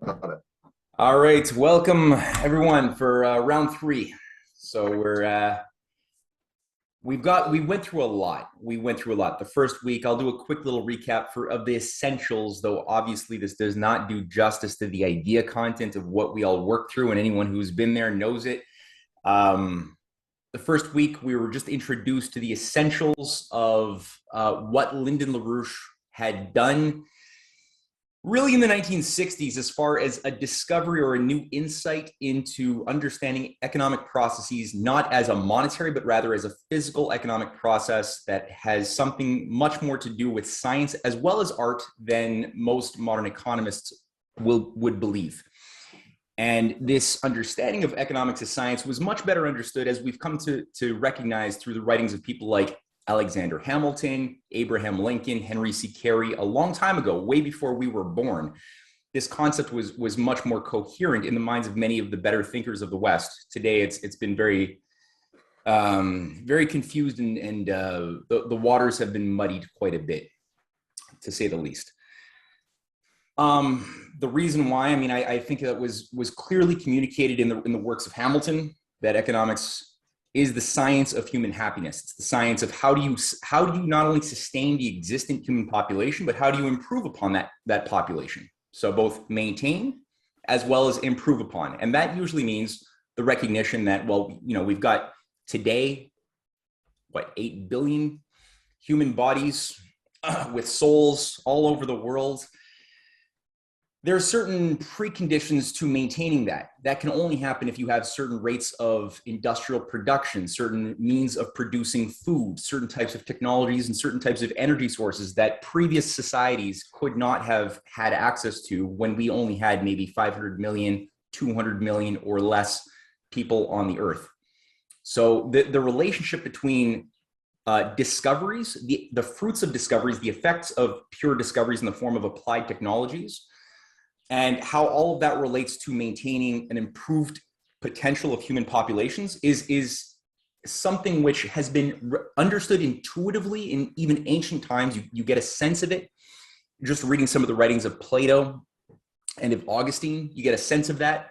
Got it. All right, welcome everyone for round three. So we went through a lot. We went through a lot. The first week, I'll do a quick little recap of the essentials, though obviously this does not do justice to the idea content of what we all worked through, and anyone who's been there knows it. Um, the first week, we were just introduced to the essentials of what Lyndon LaRouche had done really in the 1960s as far as a discovery or a new insight into understanding economic processes, not as a monetary, but rather as a physical economic process that has something much more to do with science as well as art than most modern economists would believe. And this understanding of economics as science was much better understood as we've come to recognize through the writings of people like Alexander Hamilton, Abraham Lincoln, Henry C. Carey, a long time ago, way before we were born. This concept was much more coherent in the minds of many of the better thinkers of the West. Today, it's been very confused, and the waters have been muddied quite a bit, to say the least. The reason why, I think that was clearly communicated in the works of Hamilton, that economics is the science of human happiness. It's the science of how do you not only sustain the existing human population, but how do you improve upon that population? So both maintain as well as improve upon. And that usually means the recognition that, well, we've got today, 8 billion human bodies with souls all over the world. There are certain preconditions to maintaining that. That can only happen if you have certain rates of industrial production, certain means of producing food, certain types of technologies, and certain types of energy sources that previous societies could not have had access to when we only had maybe 500 million, 200 million or less people on the earth. So the relationship between discoveries, the fruits of discoveries, the effects of pure discoveries in the form of applied technologies, and how all of that relates to maintaining an improved potential of human populations is something which has been understood intuitively in even ancient times. You get a sense of it just reading some of the writings of Plato and of Augustine. You get a sense of that,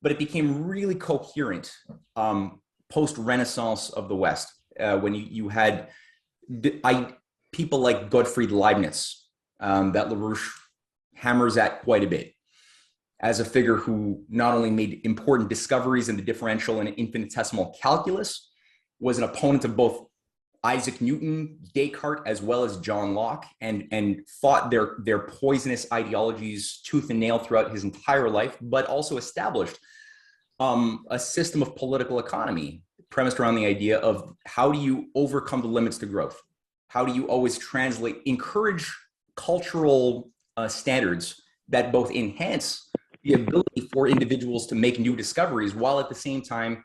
but it became really coherent post-Renaissance of the West, when you had people like Gottfried Leibniz, that LaRouche hammers at quite a bit, as a figure who not only made important discoveries in the differential and infinitesimal calculus, was an opponent of both Isaac Newton, Descartes, as well as John Locke, and fought their poisonous ideologies tooth and nail throughout his entire life, but also established a system of political economy premised around the idea of how do you overcome the limits to growth? How do you always encourage cultural standards that both enhance the ability for individuals to make new discoveries, while at the same time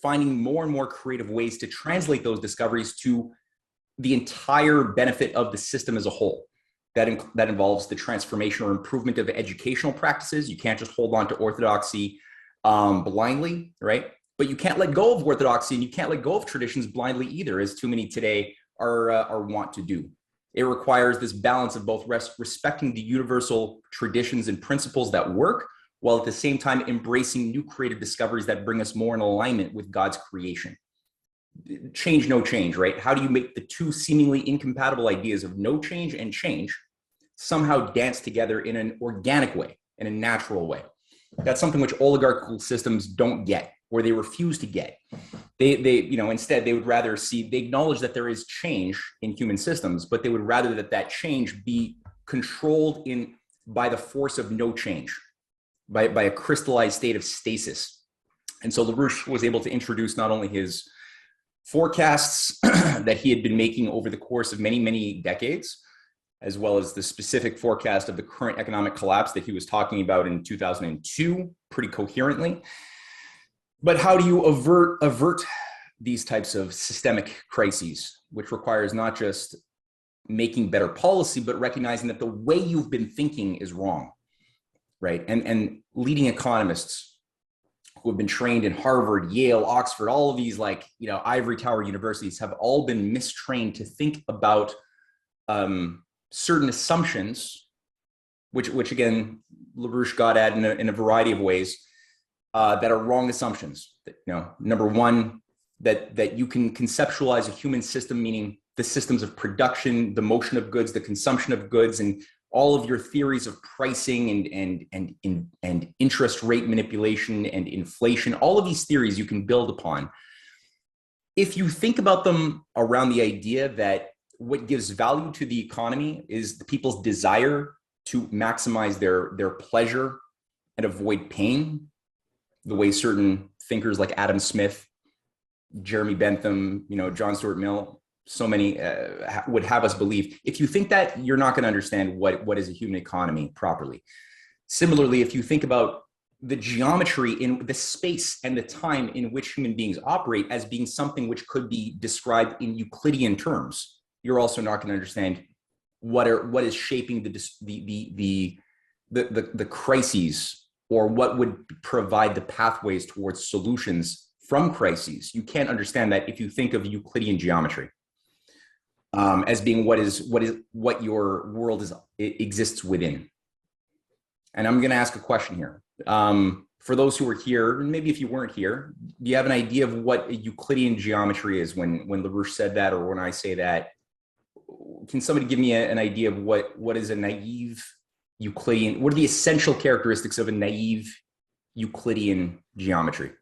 finding more and more creative ways to translate those discoveries to the entire benefit of the system as a whole. That involves the transformation or improvement of educational practices. You can't just hold on to orthodoxy blindly, right? But you can't let go of orthodoxy, and you can't let go of traditions blindly either, as too many today are wont to do. It requires this balance of both respecting the universal traditions and principles that work, while at the same time embracing new creative discoveries that bring us more in alignment with God's creation. Change, no change, right? How do you make the two seemingly incompatible ideas of no change and change somehow dance together in an organic way, in a natural way? That's something which oligarchical systems don't get, or they refuse to get. Instead they would rather they acknowledge that there is change in human systems, but they would rather that change be controlled by the force of no change, by a crystallized state of stasis. And so LaRouche was able to introduce not only his forecasts that he had been making over the course of many, many decades, as well as the specific forecast of the current economic collapse that he was talking about in 2002 pretty coherently. But how do you avert these types of systemic crises, which requires not just making better policy, but recognizing that the way you've been thinking is wrong, right? And leading economists who have been trained in Harvard, Yale, Oxford, all of these ivory tower universities have all been mistrained to think about certain assumptions which again, LaRouche got at in a variety of ways, that are wrong assumptions. Number one, that you can conceptualize a human system, meaning the systems of production, the motion of goods, the consumption of goods, and all of your theories of pricing and interest rate manipulation and inflation, all of these theories you can build upon. If you think about them around the idea that what gives value to the economy is the people's desire to maximize their pleasure and avoid pain, the way certain thinkers like Adam Smith, Jeremy Bentham, John Stuart Mill, so many would have us believe. If you think that, you're not going to understand what is a human economy properly. Similarly, if you think about the geometry in the space and the time in which human beings operate as being something which could be described in Euclidean terms, you're also not going to understand what is shaping the crises, or what would provide the pathways towards solutions from crises. You can't understand that if you think of Euclidean geometry as being what your world exists within. And I'm going to ask a question here. For those who are here, and maybe if you weren't here, do you have an idea of what a Euclidean geometry is when LaRouche said that, or when I say that? Can somebody give me an idea of what is a naive Euclidean? What are the essential characteristics of a naive Euclidean geometry?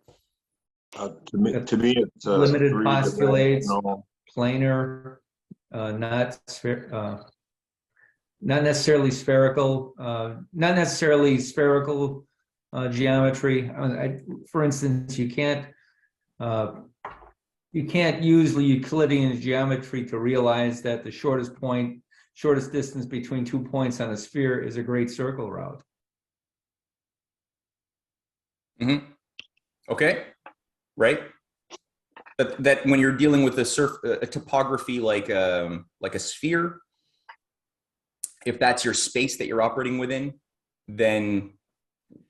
To me, it's limited postulates, planar, not necessarily spherical, geometry. For instance, you can't use the Euclidean geometry to realize that the shortest distance between 2 points on a sphere is a great circle route. Mm-hmm. Okay, right. That when you're dealing with a topography like a sphere, if that's your space that you're operating within, then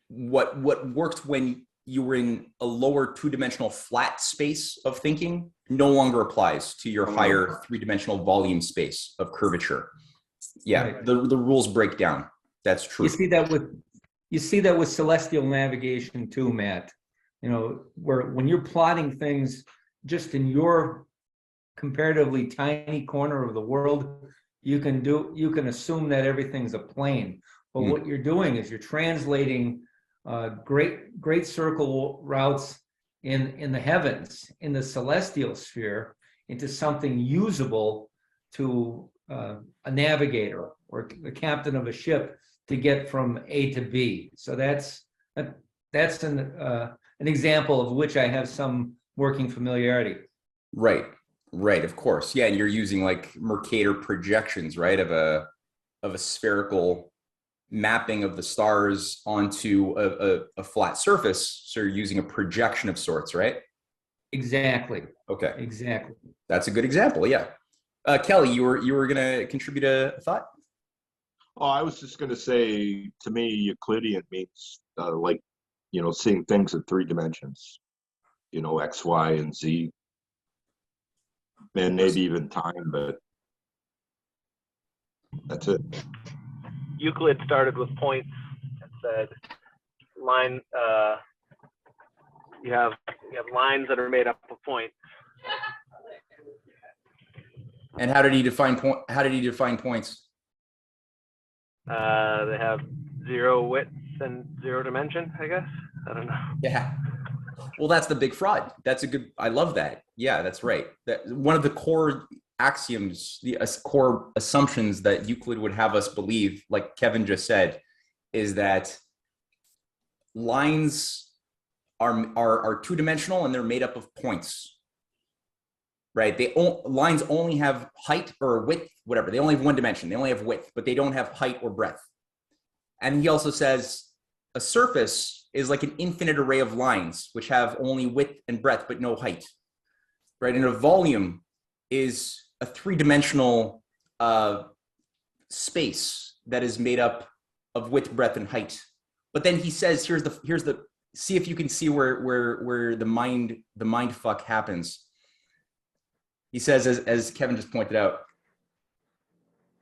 what worked when you were in a lower two-dimensional flat space of thinking no longer applies to your higher three-dimensional volume space of curvature. Yeah, right. The rules break down. That's true. You see that with celestial navigation too, Matt. Where when you're plotting things just in your comparatively tiny corner of the world, you can assume that everything's a plane. But what you're doing is you're translating great circle routes in the heavens, in the celestial sphere, into something usable to a navigator or the captain of a ship to get from A to B. So that's an example of which I have some working familiarity. Right, of course. Yeah, and you're using like Mercator projections, right, of a spherical mapping of the stars onto a flat surface. So you're using a projection of sorts, right? Exactly. Okay. Exactly. That's a good example. Yeah. Kelly, you were going to contribute a thought? Oh, I was just going to say, to me, Euclidean means seeing things in 3 dimensions, X, Y, and Z, and maybe even time, but that's it. Euclid started with points and said, you have lines that are made up of points. And how did he define points? They have 0 width and 0 dimension, I guess. I don't know. Yeah. Well, that's the big fraud. I love that. Yeah, that's right. That one of the core axioms, the core assumptions that Euclid would have us believe, like Kevin just said, is that lines are two-dimensional and they're made up of points. Right? Lines only have height or width, whatever. They only have 1 dimension. They only have width, but they don't have height or breadth. And he also says a surface is like an infinite array of lines, which have only width and breadth, but no height. Right? And a volume is a 3-dimensional space that is made up of width, breadth, and height. But then he says, here's the see if you can see where the mind fuck happens. He says, as Kevin just pointed out,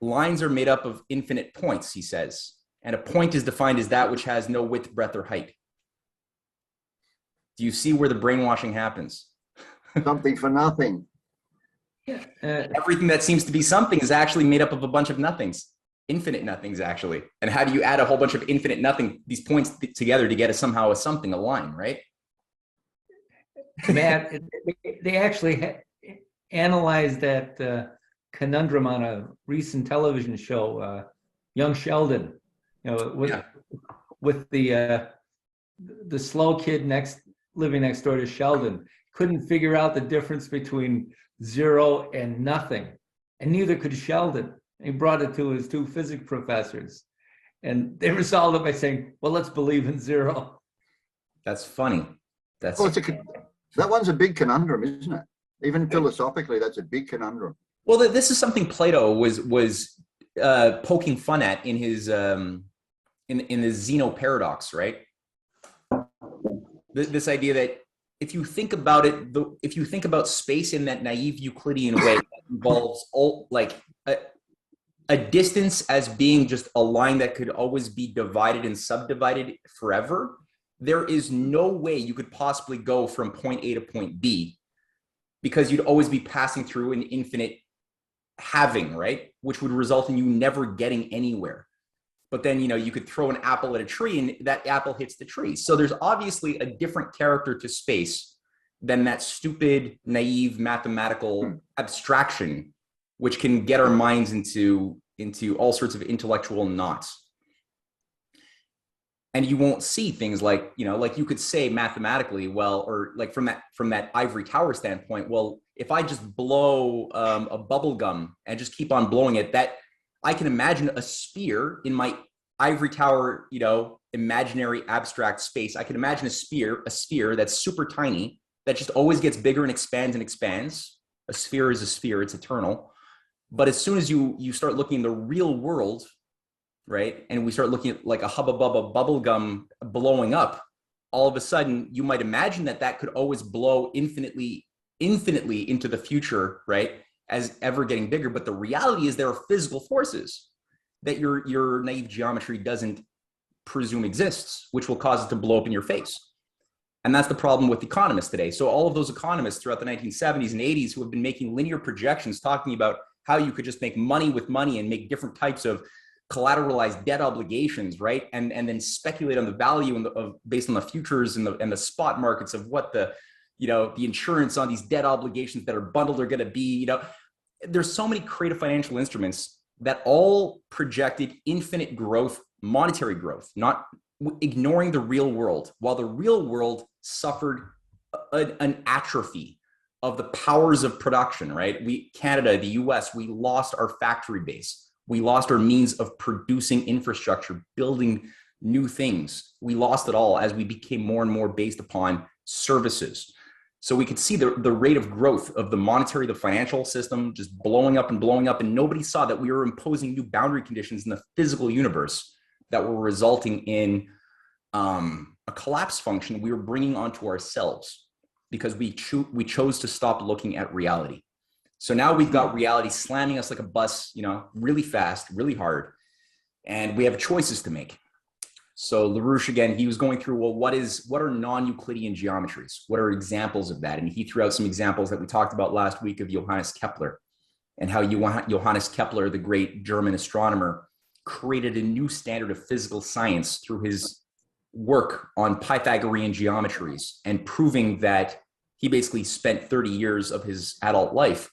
lines are made up of infinite points, he says. And a point is defined as that which has no width, breadth, or height. Do you see where the brainwashing happens? Something for nothing. Yeah. Everything that seems to be something is actually made up of a bunch of nothings, infinite nothings, actually. And how do you add a whole bunch of infinite nothing, these points together to get somehow a something, a line, right? Matt, they actually analyzed that conundrum on a recent television show, Young Sheldon, with the slow kid living next door to Sheldon, couldn't figure out the difference between 0 and nothing, and neither could Sheldon. He brought it to his 2 physics professors, and they resolved it by saying, "Well, let's believe in 0." That's funny. That's That one's a big conundrum, isn't it? Even philosophically, that's a big conundrum. well. This is something Plato was poking fun at in his in the Zeno paradox, right? This idea that if you think about it, if you think about space in that naive Euclidean way, that involves all like a distance as being just a line that could always be divided and subdivided forever, there is no way you could possibly go from point A to point B, because you'd always be passing through an infinite halving, right? Which would result in you never getting anywhere. But then, you could throw an apple at a tree and that apple hits the tree. So there's obviously a different character to space than that stupid, naive, mathematical abstraction, which can get our minds into all sorts of intellectual knots. And you won't see things like, like you could say mathematically, well, or like from that ivory tower standpoint, well, if I just blow a bubble gum and just keep on blowing it, that I can imagine a sphere in my ivory tower, imaginary abstract space. I can imagine a sphere that's super tiny, that just always gets bigger and expands and expands. A sphere is a sphere, it's eternal. But as soon as you start looking in the real world, right, and we start looking at like a hubba bubba bubble gum blowing up, all of a sudden you might imagine that could always blow infinitely into the future, right, as ever getting bigger. But the reality is there are physical forces that your naive geometry doesn't presume exists, which will cause it to blow up in your face. And that's the problem with economists today. So all of those economists throughout the 1970s and 80s who have been making linear projections, talking about how you could just make money with money and make different types of collateralized debt obligations, right? And then speculate on the value based on the futures and the spot markets of what the insurance on these debt obligations that are bundled are going to be. There's so many creative financial instruments that all projected infinite growth, monetary growth, not ignoring the real world, while the real world suffered an atrophy of the powers of production, right? Canada, the US, we lost our factory base. We lost our means of producing infrastructure, building new things. We lost it all as we became more and more based upon services. So we could see the rate of growth of the monetary, the financial system just blowing up, and nobody saw that we were imposing new boundary conditions in the physical universe that were resulting in a collapse function we were bringing onto ourselves because we chose to stop looking at reality. So now we've got reality slamming us like a bus, really fast, really hard, and we have choices to make. So LaRouche, again, he was going through, well, what are non-Euclidean geometries? What are examples of that? And he threw out some examples that we talked about last week of Johannes Kepler, and how Johannes Kepler, the great German astronomer, created a new standard of physical science through his work on Pythagorean geometries, and proving that he basically spent 30 years of his adult life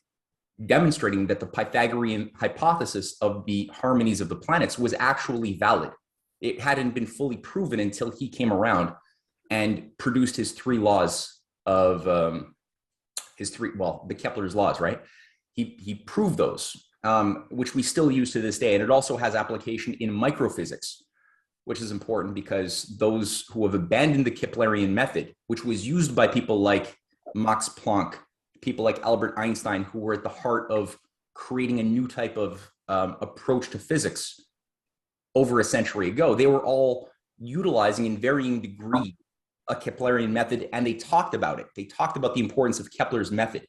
demonstrating that the Pythagorean hypothesis of the harmonies of the planets was actually valid. It hadn't been fully proven until he came around and produced his 3 laws of the Kepler's laws, right? He proved those, which we still use to this day. And it also has application in microphysics, which is important because those who have abandoned the Keplerian method, which was used by people like Max Planck, people like Albert Einstein, who were at the heart of creating a new type of approach to physics over a century ago, they were all utilizing in varying degree a Keplerian method, and they talked about it. They talked about the importance of Kepler's method.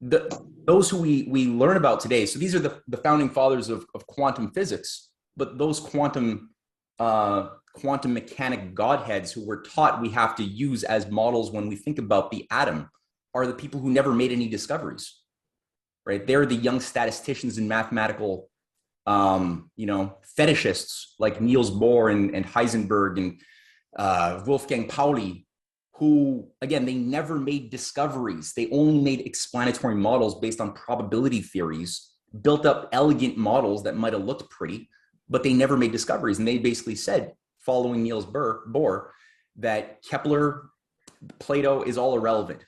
Those who we learn about today, so these are the founding fathers of quantum physics. but those quantum mechanic godheads who were taught we have to use as models when we think about the atom are the people who never made any discoveries, right? They're the young statisticians and mathematical, fetishists like Niels Bohr and Heisenberg and Wolfgang Pauli, who, again, they never made discoveries. They only made explanatory models based on probability theories, built up elegant models that might have looked pretty, but they never made discoveries. And they basically said, following Niels Bohr, that Kepler, Plato is all irrelevant.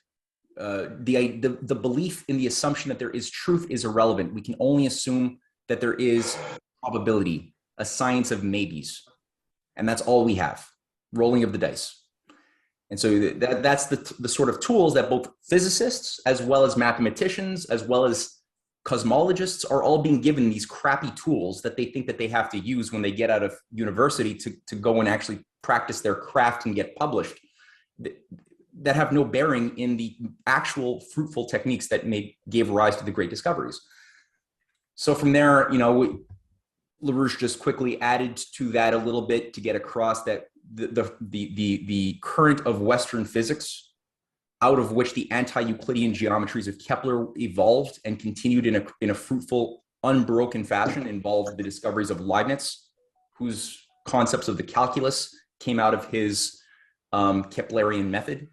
The belief in the assumption that there is truth is irrelevant. We can only assume that there is probability, a science of maybes. And that's all we have, rolling of the dice. And so that's the sort of tools that both physicists, as well as mathematicians, as well as cosmologists are all being given, these crappy tools that they think that they have to use when they get out of university to go and actually practice their craft and get published, that have no bearing in the actual fruitful techniques that gave rise to the great discoveries. So from there, LaRouche just quickly added to that a little bit to get across that the current of Western physics, out of which the anti-Euclidean geometries of Kepler evolved and continued in a fruitful, unbroken fashion, involved the discoveries of Leibniz, whose concepts of the calculus came out of his Keplerian method.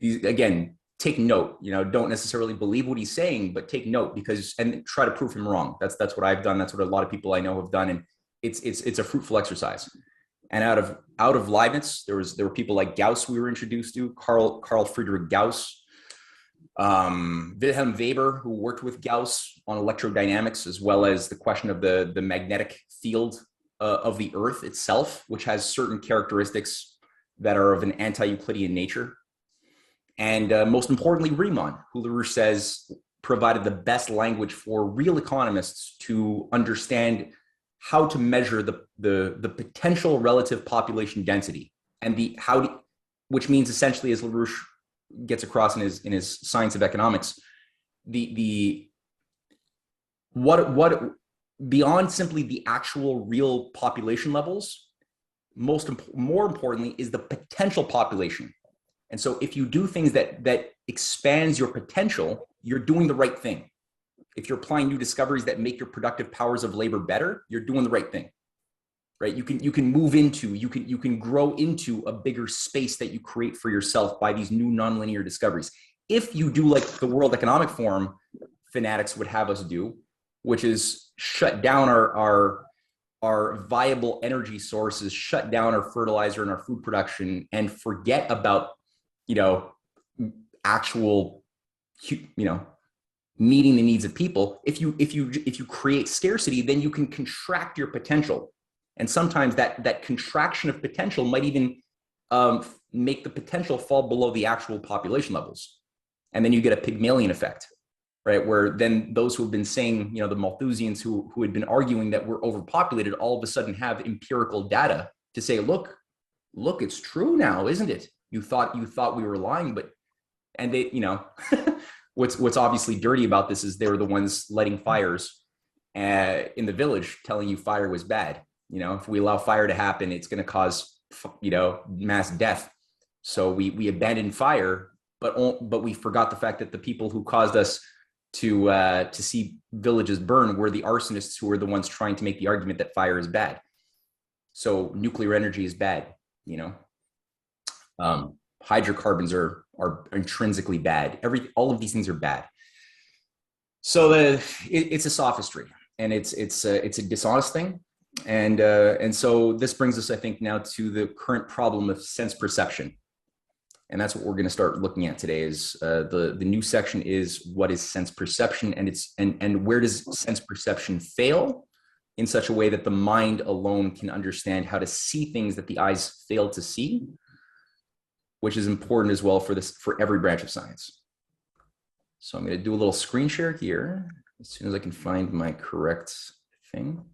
Again, take note, don't necessarily believe what he's saying, but take note and try to prove him wrong. That's what I've done. That's what a lot of people I know have done. And it's a fruitful exercise. And out of Leibniz, there were people like Gauss we were introduced to, Carl Friedrich Gauss, Wilhelm Weber, who worked with Gauss on electrodynamics, as well as the question of the magnetic field of the Earth itself, which has certain characteristics that are of an anti-Euclidean nature. And most importantly, Riemann, who LaRouche says provided the best language for real economists to understand how to measure the potential relative population density, and which means essentially, as LaRouche gets across in his Science of Economics, what beyond simply the actual real population levels, more importantly, is the potential population. And so if you do things that expands your potential, you're doing the right thing. If you're applying new discoveries that make your productive powers of labor better, you're doing the right thing, right? You can move into, you can grow into a bigger space that you create for yourself by these new nonlinear discoveries. If you do like the World Economic Forum fanatics would have us do, which is shut down our viable energy sources, shut down our fertilizer and our food production, and forget about actual meeting the needs of people. If you create scarcity, then you can contract your potential, and sometimes that contraction of potential might even make the potential fall below the actual population levels, and then you get a Pygmalion effect, right? Where then those who have been saying, the Malthusians who had been arguing that we're overpopulated, all of a sudden have empirical data to say, look, it's true now, isn't it? You thought we were lying, and they, what's obviously dirty about this is they were the ones lighting fires in the village, telling you fire was bad. If we allow fire to happen, it's going to cause, mass death. So we abandoned fire, but we forgot the fact that the people who caused us to see villages burn were the arsonists, who were the ones trying to make the argument that fire is bad. So nuclear energy is bad. Hydrocarbons are intrinsically bad. All of these things are bad. So it's a sophistry, and it's a dishonest thing. And so this brings us, I think, now to the current problem of sense perception. And that's what we're going to start looking at today. Is the new section is what is sense perception, and where does sense perception fail in such a way that the mind alone can understand how to see things that the eyes fail to see, which is important as well for every branch of science. So I'm going to do a little screen share here as soon as I can find my correct thing.